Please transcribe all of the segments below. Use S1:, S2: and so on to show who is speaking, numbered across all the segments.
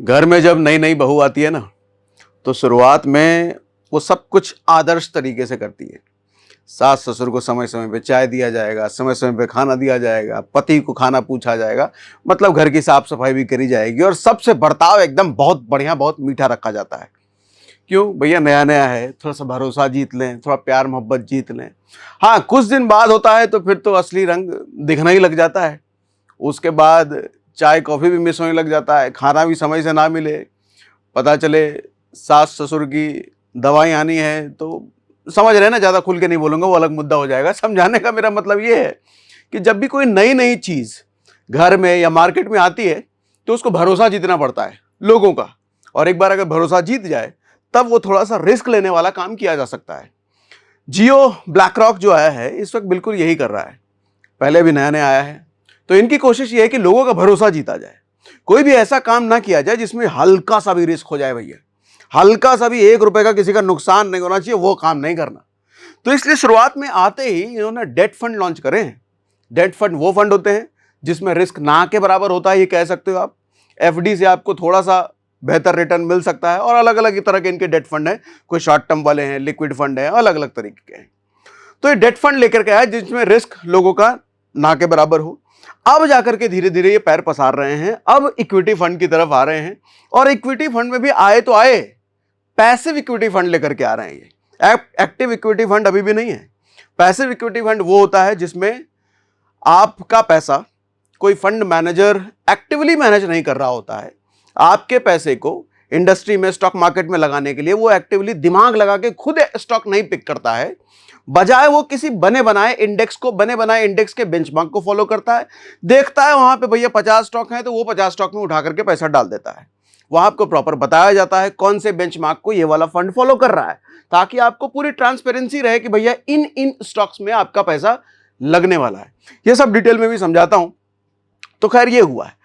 S1: घर में जब नई नई बहू आती है ना, तो शुरुआत में वो सब कुछ आदर्श तरीके से करती है। सास ससुर को समय समय पे चाय दिया जाएगा, समय समय पे खाना दिया जाएगा, पति को खाना पूछा जाएगा, मतलब घर की साफ सफाई भी करी जाएगी और सबसे बर्ताव एकदम बहुत बढ़िया, बहुत मीठा रखा जाता है। क्यों भैया, नया नया है, थोड़ा सा भरोसा जीत लें, थोड़ा प्यार मोहब्बत जीत लें। हाँ, कुछ दिन बाद होता है तो फिर तो असली रंग दिखना ही लग जाता है। उसके बाद चाय कॉफ़ी भी मिस होने लग जाता है, खाना भी समय से ना मिले, पता चले सास ससुर की दवाई आनी है, तो समझ रहे हैं ना, ज़्यादा खुल के नहीं बोलूँगा, वो अलग मुद्दा हो जाएगा। समझाने का मेरा मतलब ये है कि जब भी कोई नई नई चीज़ घर में या मार्केट में आती है तो उसको भरोसा जीतना पड़ता है लोगों का, और एक बार अगर भरोसा जीत जाए तब वो थोड़ा सा रिस्क लेने वाला काम किया जा सकता है। जियो ब्लैक रॉक जो आया है इस वक्त बिल्कुल यही कर रहा है। पहले भी नया नया आया है, तो इनकी कोशिश ये है कि लोगों का भरोसा जीता जाए। कोई भी ऐसा काम ना किया जाए जिसमें हल्का सा भी रिस्क हो जाए भैया, हल्का सा भी 1 रुपए का किसी का नुकसान नहीं होना चाहिए, वो काम नहीं करना। तो इसलिए शुरुआत में आते ही इन्होंने डेट फंड लॉन्च करे हैं। डेट फंड वो फंड होते हैं जिसमें रिस्क ना के बराबर होता है, ये कह सकते हो आप। एफडी से आपको थोड़ा सा बेहतर रिटर्न मिल सकता है, और अलग अलग तरह के इनके डेट फंड हैं। कोई शॉर्ट टर्म वाले हैं, लिक्विड फंड है, अलग अलग तरीके के हैं। तो ये डेट फंड लेकर के आया जिसमें रिस्क लोगों का ना के बराबर हो। अब जाकर के धीरे धीरे ये पैर पसार रहे हैं, अब इक्विटी फंड की तरफ आ रहे हैं। और इक्विटी फंड में भी आए तो आए, पैसिव इक्विटी फंड लेकर के आ रहे हैं। ये एक्टिव इक्विटी फंड अभी भी नहीं है। पैसिव इक्विटी फंड वो होता है जिसमें आपका पैसा कोई फंड मैनेजर एक्टिवली मैनेज नहीं कर रहा होता है। आपके पैसे को इंडस्ट्री में, स्टॉक मार्केट में लगाने के लिए वो एक्टिवली दिमाग लगा के खुद स्टॉक नहीं पिक करता है, बजाय वो किसी बने बनाए इंडेक्स के बेंचमार्क को फॉलो करता है। देखता है वहां पे भैया 50 स्टॉक हैं तो वो 50 स्टॉक में उठा करके पैसा डाल देता है। वहां आपको प्रॉपर बताया जाता है कौन से बेंचमार्क को ये वाला फंड फॉलो कर रहा है, ताकि आपको पूरी ट्रांसपेरेंसी रहे कि भैया इन इन स्टॉक्स में आपका पैसा लगने वाला है। ये सब डिटेल में भी समझाता हूं। तो खैर ये हुआ है,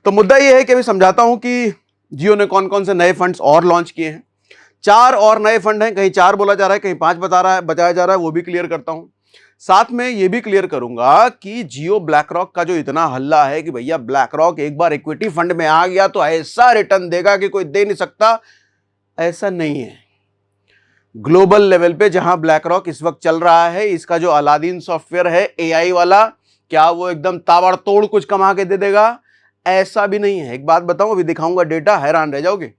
S1: तो मुद्दा ये है कि अभी समझाता हूं कि जियो ने कौन कौन से नए फंड्स और लॉन्च किए हैं। 4 और नए फंड हैं, कहीं 4 बोला जा रहा है, कहीं 5 बताया जा रहा है, वो भी क्लियर करता हूं। साथ में ये भी क्लियर करूंगा कि जियो ब्लैक रॉक का जो इतना हल्ला है कि भैया ब्लैक रॉक एक बार इक्विटी फंड में आ गया तो ऐसा रिटर्न देगा कि कोई दे नहीं सकता, ऐसा नहीं है। ग्लोबल लेवल पे जहां ब्लैक रॉक इस वक्त चल रहा है, इसका जो अलादीन सॉफ्टवेयर है एआई वाला, क्या वो एकदम ताबड़तोड़ कुछ कमा के दे देगा? ऐसा भी नहीं है। एक बात बताऊं, अभी दिखाऊंगा डेटा, हैरान रह जाओगे।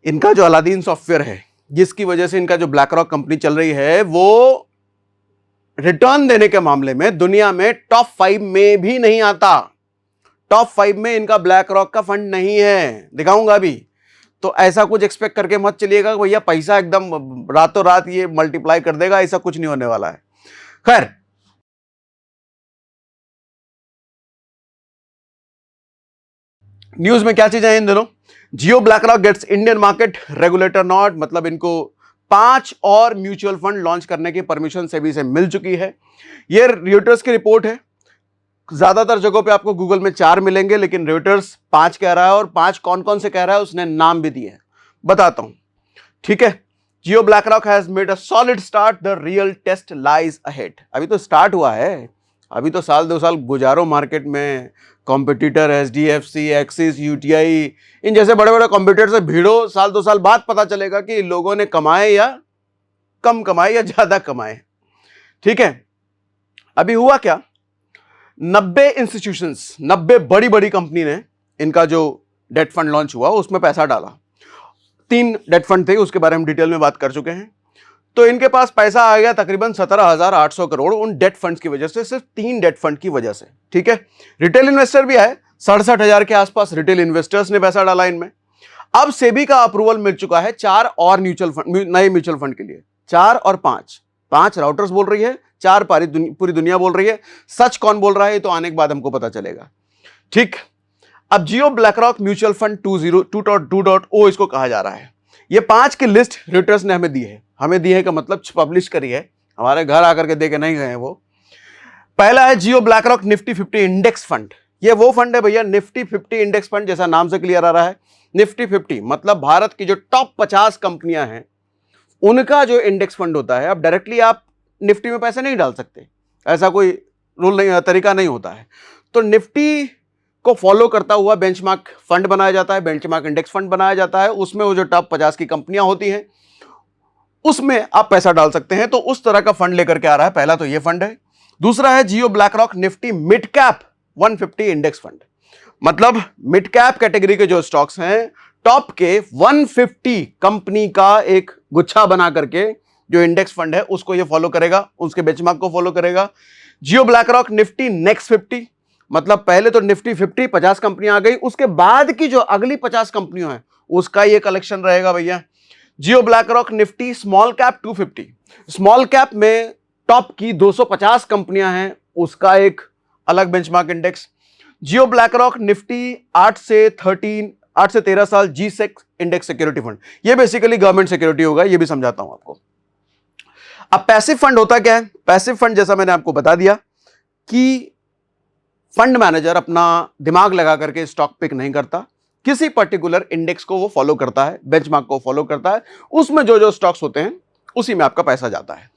S1: इनका जो अलादीन सॉफ्टवेयर है, जिसकी वजह से इनका जो ब्लैक रॉक कंपनी चल रही है, वो रिटर्न देने के मामले में दुनिया में टॉप 5 में भी नहीं आता। टॉप 5 में इनका ब्लैक रॉक का फंड नहीं है, दिखाऊंगा अभी। तो ऐसा कुछ एक्सपेक्ट करके मत चलिएगा कि भैया पैसा एकदम रातों रात ये मल्टीप्लाई कर देगा, ऐसा कुछ नहीं होने वाला है। खैर, न्यूज में क्या चीजें हैं इन दिनों? Jio BlackRock gets Indian market regulator nod, मतलब इनको 5 और म्यूचुअल फंड लॉन्च करने की परमिशन सेबी से मिल चुकी है। ये रॉयटर्स की रिपोर्ट है। ज्यादातर जगहों पे आपको गूगल में 4 मिलेंगे, लेकिन रॉयटर्स 5 कह रहा है, और 5 कौन कौन से कह रहा है उसने नाम भी दिए हैं, बताता हूं, ठीक है। Jio BlackRock has made a solid start, the real test lies ahead. अभी तो स्टार्ट हुआ है, अभी तो साल 2 साल गुजारो मार्केट में। कॉम्पिटिटर एचडीएफसी, एक्सिस, यूटीआई, इन जैसे बड़े बड़े कॉम्पिटिटर से भिड़ो, साल 2 साल बाद पता चलेगा कि लोगों ने कमाए या कम कमाए या ज्यादा कमाए, ठीक है। अभी हुआ क्या, 90 इंस्टीट्यूशंस, 90 बड़ी बड़ी कंपनी ने इनका जो डेट फंड लॉन्च हुआ उसमें पैसा डाला। 3 डेट फंड थे, उसके बारे में डिटेल में बात कर चुके हैं। तो इनके पास पैसा आ गया तकरीबन 17,800 करोड़ उन डेट फंड्स की वजह से, सिर्फ 3 डेट फंड की वजह से, ठीक है। रिटेल इन्वेस्टर भी आए, 67,000 के आसपास रिटेल इन्वेस्टर्स ने पैसा डाला इनमें। अब सेबी का अप्रूवल मिल चुका है 4 और म्यूचुअल फंड, नए म्यूचुअल फंड के लिए। 4 और 5 राउटर्स बोल रही है, 4 पूरी दुनिया बोल रही है। सच कौन बोल रहा है ये तो आने के बाद हमको पता चलेगा, ठीक। अब जियो ब्लैक रॉक म्यूचुअल फंड 2.0 इसको कहा जा रहा है। ये 5 की लिस्ट रॉयटर्स ने हमें दी है। हमें दी है का मतलब पब्लिश करी है, हमारे घर आकर के दे के नहीं गए वो। पहला है Jio BlackRock Nifty 50 index fund. ये वो फंड है भैया, निफ्टी 50 इंडेक्स फंड, जैसा नाम से क्लियर आ रहा है। निफ्टी 50 मतलब भारत की जो टॉप 50 कंपनियां हैं उनका जो इंडेक्स फंड होता है। अब डायरेक्टली आप निफ्टी में पैसे नहीं डाल सकते, ऐसा कोई रूल नहीं, तरीका नहीं होता है। तो निफ्टी को फॉलो करता हुआ बेंचमार्क फंड बनाया जाता है, बेंचमार्क इंडेक्स फंड बनाया जाता है। उसमें वो जो टॉप 50 की कंपनियां होती हैं उसमें आप पैसा डाल सकते हैं। तो उस तरह का फंड लेकर के आ रहा है। पहला तो ये फंड है। दूसरा है Jio BlackRock Nifty mid cap 150 index fund. मतलब मिड कैप कैटेगरी के जो स्टॉक्स हैं टॉप के 150 कंपनी का एक गुच्छा बना करके जो इंडेक्स फंड है उसको ये फॉलो करेगा, उसके बेंचमार्क को फॉलो करेगा। जियो ब्लैकरॉक निफ्टी नेक्स्ट 50, मतलब पहले तो निफ्टी 50 कंपनियां आ गई, उसके बाद की जो अगली 50 कंपनियां हैं उसका ये कलेक्शन रहेगा भैया। Jio BlackRock Nifty small cap 250, small cap में टॉप की 250 कंपनियां हैं, उसका एक अलग benchmark index. Jio BlackRock Nifty 8 से 13 साल G-Sec इंडेक्स सिक्योरिटी फंड, ये बेसिकली गवर्नमेंट सिक्योरिटी होगा, ये भी समझाता हूं आपको। अब पैसिव फंड होता क्या है? पैसिव फंड जैसा मैंने आपको बता दिया कि फंड मैनेजर अपना दिमाग लगा करके स्टॉक पिक नहीं करता, किसी पर्टिकुलर इंडेक्स को वो फॉलो करता है, बेंचमार्क को फॉलो करता है, उसमें जो जो स्टॉक्स होते हैं उसी में आपका पैसा जाता है,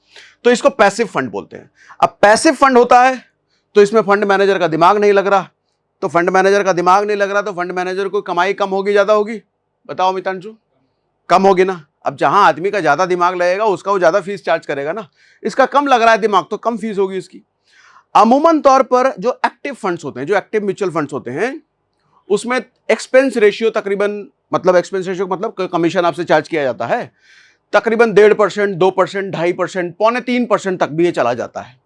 S1: तो इसको पैसिव फंड बोलते हैं। अब पैसिव फंड होता है तो इसमें फंड मैनेजर का दिमाग नहीं लग रहा, तो फंड मैनेजर का दिमाग नहीं लग रहा तो फंड मैनेजर को कमाई कम होगी ज्यादा होगी? बताओ मितांशु, कम होगी ना। अब जहां आदमी का ज्यादा दिमाग लगेगा उसका वो ज्यादा फीस चार्ज करेगा ना, इसका कम लग रहा है दिमाग तो कम फीस होगी इसकी। अमूमन तौर पर जो एक्टिव फंड्स होते हैं, जो एक्टिव म्यूचुअल फंड्स होते हैं, उसमें एक्सपेंस रेशियो तकरीबन, मतलब एक्सपेंस रेशियो मतलब कमीशन आपसे चार्ज किया जाता है, तकरीबन 1.5%, 2%, 2.5%, 2.25% तक भी ये चला जाता है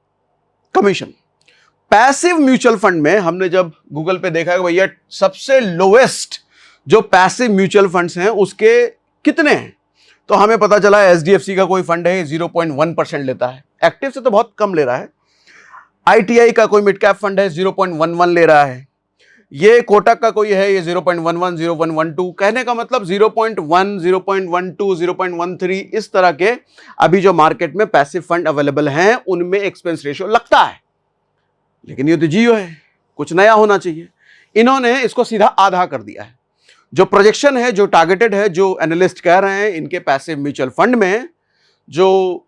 S1: कमीशन। पैसिव म्यूचुअल फंड में हमने जब गूगल पे देखा है भैया सबसे लोएस्ट जो पैसिव म्यूचुअल फंड्स हैं उसके कितने हैं, तो हमें पता चला HDFC का कोई फंड है 0.1% लेता है, एक्टिव से तो बहुत कम ले रहा है। ITI का कोई मिड कैप फंड है 0.11 ले रहा है, ये कोटक का कोई है ये 0.11, 0.12, कहने का मतलब 0.1, 0.12, 0.13 इस तरह के अभी जो मार्केट में पैसिव फंड अवेलेबल हैं उनमें एक्सपेंस रेशियो लगता है। लेकिन ये तो जियो है, कुछ नया होना चाहिए, इन्होंने इसको सीधा आधा कर दिया है। जो प्रोजेक्शन है, जो टारगेटेड है, जो एनालिस्ट कह रहे हैं इनके पैसिव म्यूचुअल फंड में जो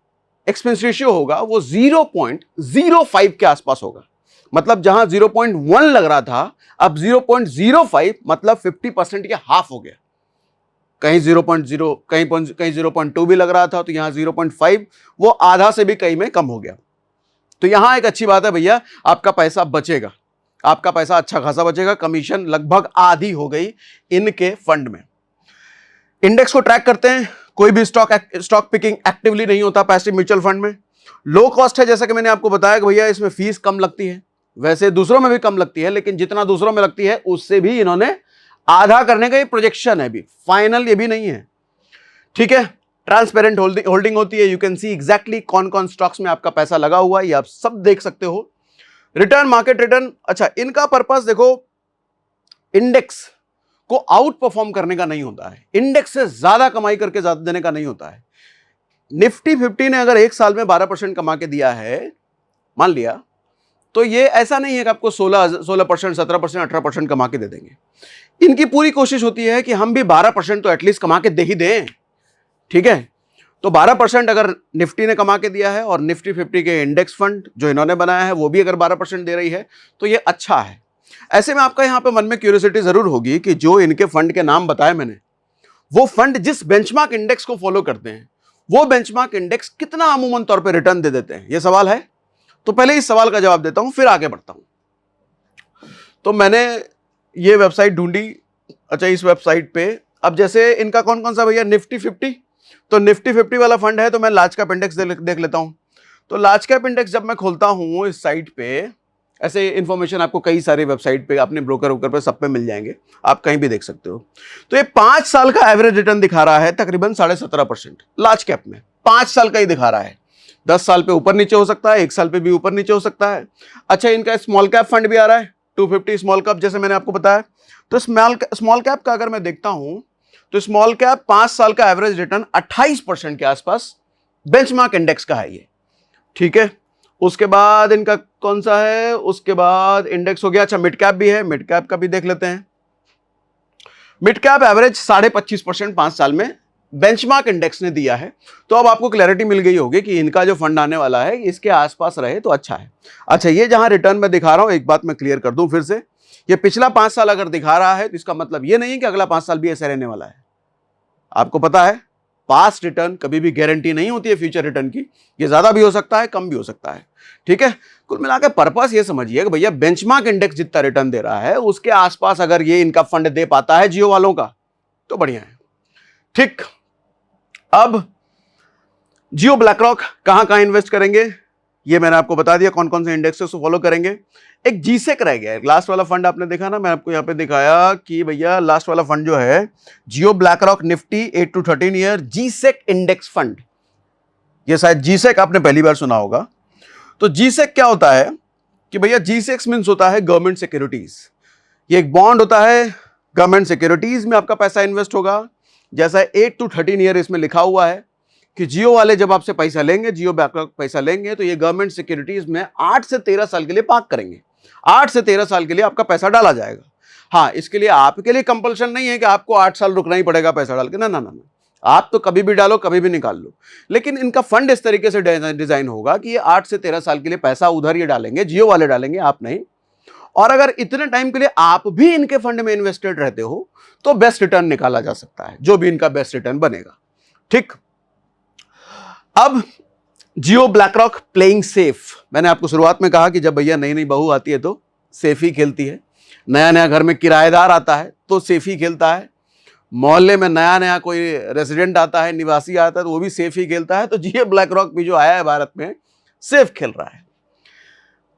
S1: एक्सपेंस रेशियो होगा वो 0.05 के आसपास होगा। मतलब जहां 0.1 लग रहा था अब 0.05, मतलब 50% के हाफ हो गया। कहीं 0.0, कहीं 0.2 भी लग रहा था, तो यहां 0.5 वो आधा से भी कहीं में कम हो गया। तो यहां एक अच्छी बात है भैया, आपका पैसा बचेगा, आपका पैसा अच्छा खासा बचेगा। कमीशन लगभग आधी हो गई इनके फंड में। इंडेक्स को ट्रैक करते हैं, कोई भी स्टॉक पिकिंग एक्टिवली नहीं होता पैसिव म्यूचुअल फंड में। लो कॉस्ट है, जैसा कि मैंने आपको बताया कि भैया इसमें फीस कम लगती है, वैसे दूसरों में भी कम लगती है, लेकिन जितना दूसरों में लगती है उससे भी इन्होंने आधा करने का ये प्रोजेक्शन है, अभी फाइनल ये भी नहीं है, ठीक है। ट्रांसपेरेंट होल्डिंग होती है, यू कैन सी एग्जैक्टली कौन कौन स्टॉक्स में आपका पैसा लगा हुआ है, ये आप सब देख सकते हो। रिटर्न, मार्केट रिटर्न, अच्छा इनका पर्पस देखो, इंडेक्स को आउट परफॉर्म करने का नहीं होता है, इंडेक्स से ज्यादा कमाई करके ज्यादा देने का नहीं होता है। निफ्टी 50 ने अगर एक साल में 12% कमा के दिया है मान लिया, तो ये ऐसा नहीं है कि आपको 16%, 17%, 18% कमा के दे देंगे। इनकी पूरी कोशिश होती है कि हम भी 12% तो एटलीस्ट कमा के दे ही दें, ठीक है। तो 12% अगर निफ्टी ने कमा के दिया है और निफ्टी 50 के इंडेक्स फंड जो इन्होंने बनाया है वो भी अगर 12% दे रही है तो ये अच्छा है। ऐसे में आपका यहां पे मन में क्यूरियोसिटी जरूर होगी कि जो इनके फंड के नाम बताए मैंने, वो फंड जिस बेंचमार्क इंडेक्स को फॉलो करते हैं वो बेंचमार्क इंडेक्स कितना अमूमन तौर पे रिटर्न दे देते हैं, ये सवाल है। तो पहले इस सवाल का जवाब देता हूं फिर आगे बढ़ता हूं। तो मैंने ये वेबसाइट ढूंढी, अच्छा इस वेबसाइट पे अब जैसे इनका कौन कौन सा भैया, निफ्टी 50, तो निफ्टी 50 वाला फंड है तो मैं लार्ज कैप इंडेक्स देख लेता हूं। तो लार्ज कैप इंडेक्स जब मैं खोलता हूं इस साइट पे, ऐसे इन्फॉर्मेशन आपको कई सारे वेबसाइट पे, अपने ब्रोकर पे सब पे मिल जाएंगे, आप कहीं भी देख सकते हो। तो ये 5 साल का एवरेज रिटर्न दिखा रहा है तकरीबन 17.5% लार्ज कैप में, 5 साल का ही दिखा रहा है। 10 साल पे ऊपर नीचे हो सकता है, 1 साल पे भी ऊपर नीचे हो सकता है। अच्छा इनका स्मॉल कैप फंड भी आ रहा है 250 स्मॉल कैप, जैसे मैंने आपको बताया। तो स्मॉल कैप का अगर मैं देखता हूं तो स्मॉल कैप 5 साल का एवरेज रिटर्न 28% के आसपास बेंचमार्क इंडेक्स का है ये, ठीक है। उसके बाद इनका कौन सा है, उसके बाद इंडेक्स हो गया। अच्छा मिड कैप भी है, मिड कैप का भी देख लेते हैं। मिड कैप एवरेज 25.5% 5 साल में बेंचमार्क इंडेक्स ने दिया है। तो अब आपको क्लैरिटी मिल गई होगी कि इनका जो फंड आने वाला है इसके आसपास रहे तो अच्छा है। अच्छा ये जहां रिटर्न में दिखा रहा हूं, एक बात मैं क्लियर कर दूं फिर से, ये पिछला 5 साल अगर दिखा रहा है तो इसका मतलब ये नहीं है कि अगला 5 साल भी ऐसा रहने वाला है। आपको पता है पास्ट रिटर्न कभी भी गारंटी नहीं होती है फ्यूचर रिटर्न की, ये ज्यादा भी हो सकता है, कम भी हो सकता है। ठीक है, कुल मिलाकर पर्पस ये समझिए कि भैया बेंचमार्क इंडेक्स जितना रिटर्न दे रहा है उसके आसपास अगर ये इनका फंड दे पाता है जियो वालों का तो बढ़िया है। ठीक, अब जियो ब्लैकरॉक कहां कहां इन्वेस्ट करेंगे ये मैंने आपको बता दिया, कौन कौन से इंडेक्सेस को फॉलो करेंगे। एक जीसेक रह गया है, लास्ट वाला फंड आपने देखा ना, मैं आपको यहां पे दिखाया कि भैया लास्ट वाला फंड जो है Jio BlackRock Nifty 8 to 13 year G Sec index fund, ये शायद जीसेक आपने पहली बार सुना होगा। तो जीसेक क्या होता है कि भैया जीसेक्स मीन्स होता है गवर्नमेंट सिक्योरिटीज। ये एक बॉन्ड होता है, गवर्नमेंट सिक्योरिटीज में आपका पैसा इन्वेस्ट होगा। जैसा 8 to 13 ईयर इसमें लिखा हुआ है कि जियो वाले जब आपसे पैसा लेंगे, जियो ब्लैकरॉक पैसा लेंगे तो ये गवर्नमेंट सिक्योरिटीज में 8 से 13 साल के लिए पार्क करेंगे। 8 से 13 साल के लिए आपका पैसा डाला जाएगा। हाँ, इसके लिए आपके लिए कंपल्शन नहीं है कि आपको 8 साल रुकना ही पड़ेगा पैसा डाल के, ना ना ना ना, आप तो कभी भी डालो कभी भी निकाल लो। लेकिन इनका फंड इस तरीके से डिजाइन होगा कि ये 8 से 13 साल के लिए पैसा उधर ये डालेंगे, जियो वाले डालेंगे, आप नहीं। और अगर इतने टाइम के लिए आप भी इनके फंड में इन्वेस्टेड रहते हो तो बेस्ट रिटर्न निकाला जा सकता है, जो भी इनका बेस्ट रिटर्न बनेगा। ठीक, अब जियो ब्लैकरॉक प्लेइंग सेफ, मैंने आपको शुरुआत में कहा कि जब भैया नई नई बहू आती है तो सेफ ही खेलती है, नया नया घर में किराएदार आता है तो सेफ ही खेलता है, मोहल्ले में नया नया कोई रेजिडेंट आता है, निवासी आता है तो वो भी सेफ ही खेलता है। तो जियो ब्लैकरॉक भी जो आया है भारत में सेफ खेल रहा है।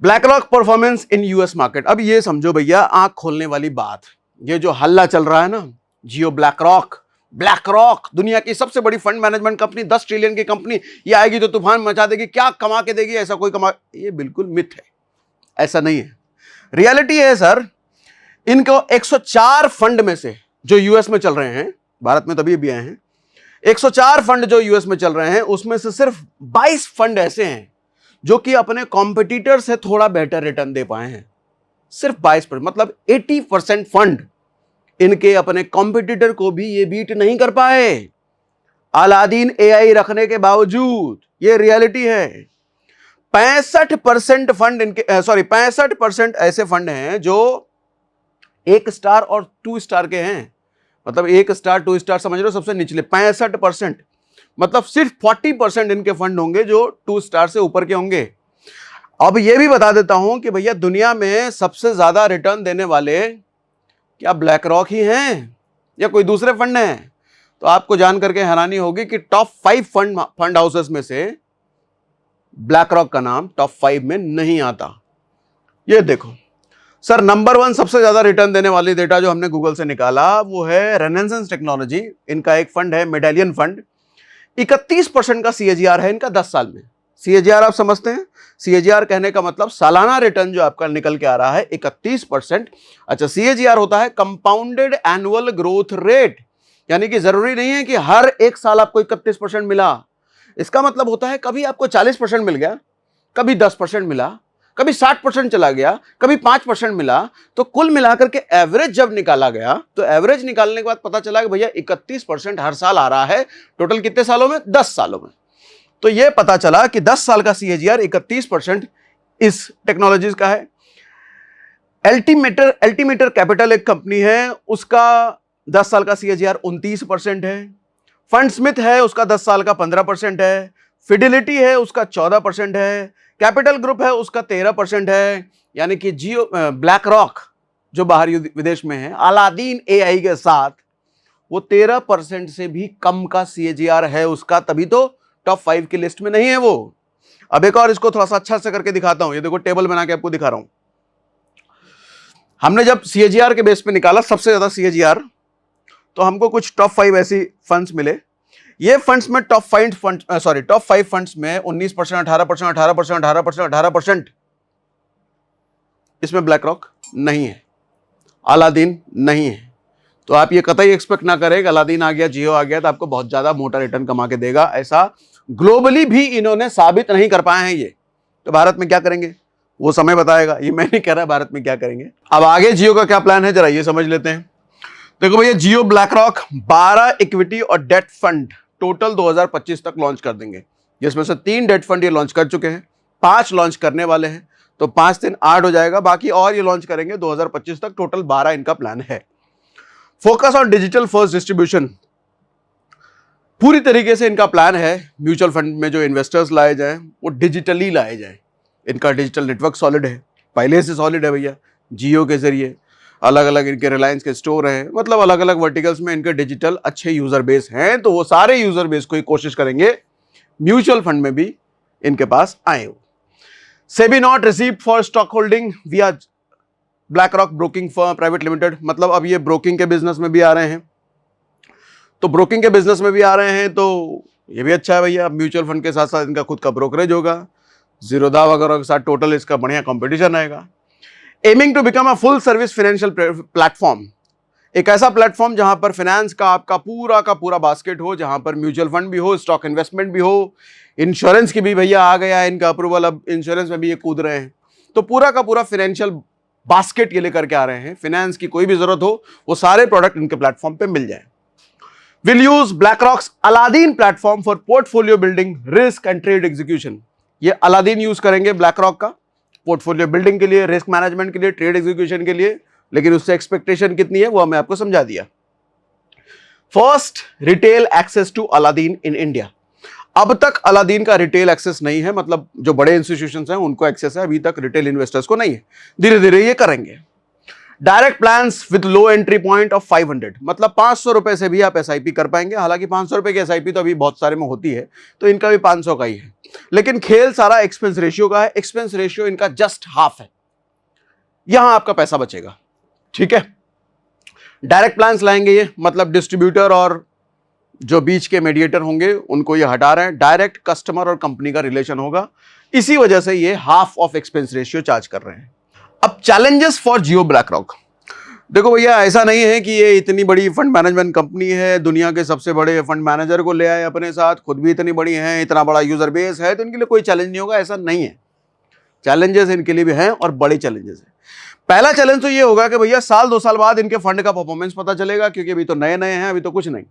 S1: BlackRock performance in US market, अब ये समझो भैया आंख खोलने वाली बात, ये जो हल्ला चल रहा है ना जियो ब्लैकरॉक, ब्लैकरॉक दुनिया की सबसे बड़ी फंड मैनेजमेंट कंपनी, 10 ट्रिलियन की कंपनी, ये आएगी तो तूफान मचा देगी, क्या कमा के देगी, ऐसा कोई कमा, ये बिल्कुल मिथ है, ऐसा नहीं है। रियलिटी है सर, इनको 104 फंड में से जो यूएस में चल रहे हैं, भारत में तभी भी आए हैं, 104 फंड जो यूएस में चल रहे हैं उसमें से सिर्फ 22 फंड ऐसे हैं जो कि अपने कॉम्पिटिटर से थोड़ा बेटर रिटर्न दे पाए हैं। सिर्फ 22%, मतलब 80% फंड इनके अपने कॉम्पिटिटर को भी ये बीट नहीं कर पाए, अलादीन एआई रखने के बावजूद। ये रियलिटी है। 65% फंड इनके 65% ऐसे फंड हैं जो 1 स्टार और 2 स्टार के हैं, मतलब 1 स्टार 2 स्टार समझ लो सबसे निचले 65%, मतलब सिर्फ 40% इनके फंड होंगे जो 2 स्टार से ऊपर के होंगे। अब ये भी बता देता हूं कि भैया दुनिया में सबसे ज्यादा रिटर्न देने वाले क्या ब्लैकरॉक ही हैं या कोई दूसरे फंड हैं? तो आपको जान करके हैरानी होगी कि टॉप 5 फंड हाउसेस में से ब्लैकरॉक का नाम टॉप 5 में नहीं आता। ये देखो सर, नंबर 1 सबसे ज्यादा रिटर्न देने वाली डेटा जो हमने गूगल से निकाला वो है रेनेसांस टेक्नोलॉजी। इनका एक फंड है मेडालियन फंड, 31% का CAGR है इनका 10 साल में। CAGR आप समझते हैं, CAGR कहने का मतलब सालाना रिटर्न जो आपका निकल के आ रहा है 31%। अच्छा, CAGR होता है कंपाउंडेड एनुअल ग्रोथ रेट, यानी कि जरूरी नहीं है कि हर एक साल आपको 31% मिला। इसका मतलब होता है कभी आपको 40% मिल गया, कभी 10% मिला, कभी 60% चला गया, कभी 5% मिला। तो कुल मिलाकर के एवरेज जब निकाला गया तो एवरेज निकालने के बाद पता चला कि भैया 31% हर साल आ रहा है। टोटल कितने सालों में? 10 सालों में। तो यह पता चला कि 10 साल का CAGR 31% इस टेक्नोलॉजीज का है। अल्टीमीटर कैपिटल एक कंपनी है, उसका 10 साल का CAGR 29% है। फंडस्मिथ है, उसका 10 साल का 15% है। फिडिलिटी है, उसका 14% है। कैपिटल ग्रुप है, उसका 13% है। यानी कि जियो ब्लैकरॉक जो बाहर विदेश में है अलादीन एआई के साथ, वो 13% से भी कम का CAGR है उसका, तभी तो टॉप 5 की लिस्ट में नहीं है वो। अब एक और इसको थोड़ा सा अच्छा से करके दिखाता हूं। ये देखो टेबल बना के आपको दिखा रहा हूं। हमने जब CAGR के बेस पे निकाला सबसे ज्यादा CAGR, तो हमको कुछ टॉप 5 ऐसी फंड्स मिले। ये फंड्स में टॉप 5 फंड्स में 19%, 18%, 18%, 18%, 18%, इसमें ब्लैकरॉक नहीं है, अलादीन नहीं है। तो आप ये कतई एक्सपेक्ट ना करें कि अलादीन आ गया, जियो आ गया तो आपको बहुत ज्यादा मोटा रिटर्न कमा के देगा। ऐसा ग्लोबली भी इन्होंने साबित नहीं कर पाए हैं ये। तो भारत में क्या करेंगे वो समय बताएगा, ये मैं नहीं कह रहा भारत में क्या करेंगे। अब आगे जियो का क्या प्लान है जरा ये समझ लेते हैं। देखो भैया, जियो ब्लैकरॉक 12 इक्विटी और डेट फंड टोटल 2025 तक लॉन्च कर देंगे, जिसमें से 3 डेट फंड ये लॉन्च कर चुके हैं, 5 लॉन्च करने वाले हैं। तो 5 दिन 8 हो जाएगा, बाकी और ये लॉन्च करेंगे 2025 तक। टोटल 12 इनका प्लान है। Focus on digital first distribution, पूरी तरीके से इनका प्लान है म्यूचुअल फंड में जो इन्वेस्टर्स लाए जाएं वो डिजिटली लाए जाएं। इनका डिजिटल नेटवर्क सॉलिड है, पहले से सॉलिड है भैया। जियो के जरिए अलग अलग इनके रिलायंस के स्टोर हैं, मतलब अलग अलग वर्टिकल्स में इनके डिजिटल अच्छे यूजर बेस हैं। तो वो सारे यूजर बेस को ही कोशिश करेंगे म्यूचुअल फंड में भी इनके पास आए हो। SEBI nod received for stock holding via BlackRock broking firm private limited, मतलब अब ये ब्रोकिंग के बिजनेस में भी आ रहे हैं। तो ब्रोकिंग के बिजनेस में भी आ रहे हैं तो ये भी अच्छा है भैया। अब म्यूचुअल फंड के साथ साथ इनका खुद का ब्रोकरेज होगा, जीरोधा वगैरह के साथ टोटल इसका बढ़िया कंपटीशन आएगा। Aiming to become a full service financial platform, एक ऐसा प्लेटफॉर्म जहां पर फाइनेंस का आपका पूरा का पूरा बास्केट हो, जहां पर म्यूचुअल फंड भी हो, स्टॉक इन्वेस्टमेंट भी हो, इंश्योरेंस की भी भैया आ गया है इनका अप्रूवल, अब इंश्योरेंस में भी ये कूद रहे हैं। तो पूरा का पूरा फाइनेंशियल बास्केट ये लेकर के आ रहे हैं। फाइनेंस की कोई भी जरूरत हो वो सारे प्रोडक्ट इनके प्लेटफॉर्म पे मिल जाए। Will use BlackRock's Aladdin platform for portfolio building, risk and trade execution. ये Aladdin यूज करेंगे BlackRock का पोर्टफोलियो बिल्डिंग के लिए, रिस्क मैनेजमेंट के लिए, ट्रेड एग्जीक्यूशन के लिए, लेकिन उससे एक्सपेक्टेशन कितनी है वो मैं आपको समझा दिया। First retail access to Aladdin in India, अब तक Aladdin का रिटेल एक्सेस नहीं है, मतलब जो बड़े इंस्टीट्यूशंस हैं उनको एक्सेस है, अभी तक रिटेल इन्वेस्टर्स को नहीं है। धीरे धीरे ये करेंगे। Direct plans with low entry point of 500, मतलब 500 रुपए से भी आप एसआईपी कर पाएंगे। हालांकि 500 रुपए की एसआईपी तो अभी बहुत सारे में होती है, तो इनका भी 500 का ही है, लेकिन खेल सारा एक्सपेंस रेशियो का है। एक्सपेंस रेशियो इनका जस्ट हाफ है, यहां आपका पैसा बचेगा। ठीक है, डायरेक्ट प्लान्स लाएंगे ये, मतलब डिस्ट्रीब्यूटर और जो बीच के मीडिएटर होंगे उनको ये हटा रहे हैं। डायरेक्ट कस्टमर और कंपनी का रिलेशन होगा, इसी वजह से ये half of expense ratio charge कर रहे हैं। अब चैलेंजेस फॉर जियो ब्लैकरॉक, देखो भैया ऐसा नहीं है कि ये इतनी बड़ी फंड मैनेजमेंट कंपनी है, दुनिया के सबसे बड़े फंड मैनेजर को ले आए अपने साथ, खुद भी इतनी बड़ी हैं, इतना बड़ा यूजर बेस है, तो इनके लिए कोई चैलेंज नहीं होगा, ऐसा नहीं है। चैलेंजेस इनके लिए भी हैं और बड़े चैलेंजेस हैं। पहला चैलेंज तो ये होगा कि भैया साल 2 साल बाद इनके फंड का परफॉर्मेंस पता चलेगा, क्योंकि अभी तो नए नए हैं, अभी तो कुछ नहीं।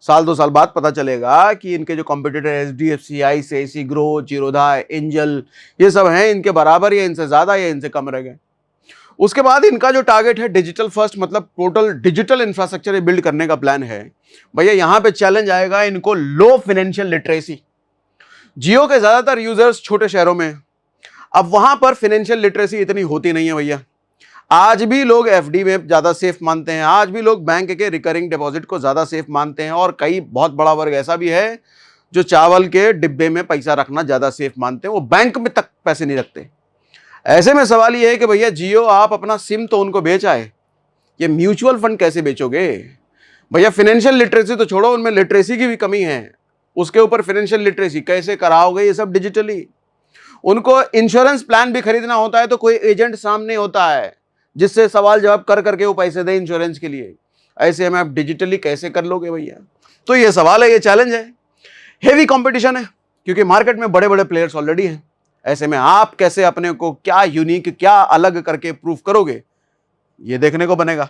S1: साल 2 साल बाद पता चलेगा कि इनके जो competitor HDFC, ICICI, grow, Zerodha, angel, ये सब हैं, इनके बराबर या इनसे ज्यादा या इनसे कम रह गए। उसके बाद इनका जो टारगेट है डिजिटल फर्स्ट, मतलब टोटल डिजिटल इंफ्रास्ट्रक्चर बिल्ड करने का प्लान है। भैया यहां पे चैलेंज आएगा इनको लो फाइनेंशियल लिटरेसी। जियो के ज्यादातर यूजर्स छोटे शहरों में, अब वहां पर फाइनेंशियल लिटरेसी इतनी होती नहीं है भैया। आज भी लोग एफडी में ज्यादा सेफ मानते हैं, आज भी लोग बैंक के रिकरिंग डिपॉजिट को ज्यादा सेफ मानते हैं, और कई बहुत बड़ा वर्ग ऐसा भी है जो चावल के डिब्बे में पैसा रखना ज्यादा सेफ मानते हैं, वो बैंक में तक पैसे नहीं रखते। ऐसे में सवाल ये है कि भैया जियो आप अपना सिम तो उनको बेच आए, ये म्यूचुअल फंड कैसे बेचोगे? भैया फाइनेंशियल लिटरेसी तो छोड़ो, उनमें लिटरेसी की भी कमी है, उसके ऊपर फाइनेंशियल लिटरेसी कैसे कराओगे? ये सब डिजिटली। उनको इंश्योरेंस प्लान भी खरीदना होता है तो कोई एजेंट सामने होता है जिससे सवाल जवाब कर करके वो पैसे दे इंश्योरेंस के लिए। ऐसे में आप डिजिटली कैसे कर लोगे भैया? तो ये सवाल है, ये चैलेंज है। हेवी कंपटीशन है क्योंकि मार्केट में बड़े बड़े प्लेयर्स ऑलरेडी हैं। ऐसे में आप कैसे अपने को क्या यूनिक, क्या अलग करके प्रूव करोगे, ये देखने को बनेगा।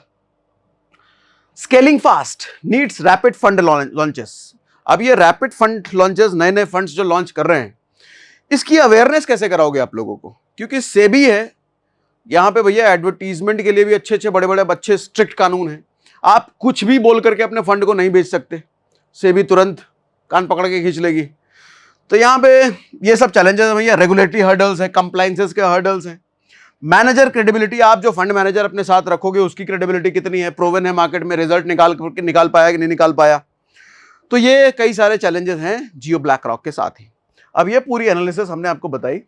S1: Scaling fast needs rapid fund launches. अब ये रैपिड फंड लॉन्चेस, नए नए फंड्स जो लॉन्च कर रहे हैं, इसकी अवेयरनेस कैसे कराओगे आप लोगों को? क्योंकि सेबी है यहां पे भैया, एडवर्टीजमेंट के लिए भी अच्छे अच्छे बड़े बड़े अच्छे स्ट्रिक्ट कानून हैं। आप कुछ भी बोल करके अपने फंड को नहीं बेच सकते, सेबी तुरंत कान पकड़ के खींच लेगी। तो यहाँ पे ये सब चैलेंजेस हैं भैया। रेगुलेटरी हर्डल्स है, कंप्लायंसेस के हर्डल्स हैं। मैनेजर क्रेडिबिलिटी, आप जो फंड मैनेजर अपने साथ रखोगे उसकी क्रेडिबिलिटी कितनी है, प्रूवन है मार्केट में, रिजल्ट निकाल पाया कि नहीं निकाल पाया। तो ये कई सारे चैलेंजेस हैं जियो ब्लैकरॉक के साथ ही। अब ये पूरी एनालिसिस हमने आपको बताई,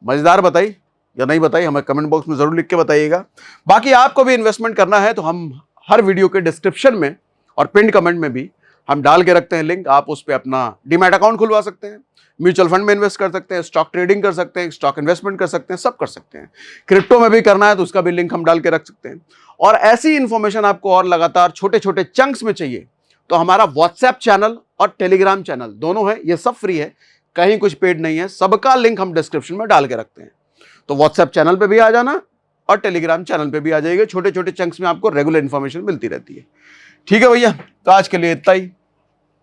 S1: मजेदार बताई या नहीं बताई, हमें कमेंट बॉक्स में जरूर लिख के बताइएगा। बाकी आपको भी इन्वेस्टमेंट करना है तो हम हर वीडियो के डिस्क्रिप्शन में और पिन कमेंट में भी हम डाल के रखते हैं लिंक, आप उस पर अपना डीमैट अकाउंट खुलवा सकते हैं, म्यूचुअल फंड में इन्वेस्ट कर सकते हैं, स्टॉक ट्रेडिंग कर सकते हैं, स्टॉक इन्वेस्टमेंट कर सकते हैं, सब कर सकते हैं। क्रिप्टो में भी करना है तो उसका भी लिंक हम डाल के रख सकते हैं। और ऐसी इंफॉर्मेशन आपको और लगातार छोटे छोटे चंक्स में चाहिए तो हमारा व्हाट्सएप चैनल और टेलीग्राम चैनल दोनों है, ये सब फ्री है, कहीं कुछ पेड नहीं है, सबका लिंक हम डिस्क्रिप्शन में डाल के रखते हैं। तो व्हाट्सएप चैनल पे भी आ जाना और टेलीग्राम चैनल पे भी आ जाइए, छोटे छोटे चंक्स में आपको रेगुलर इंफॉर्मेशन मिलती रहती है। ठीक है भैया, तो आज के लिए इतना ही।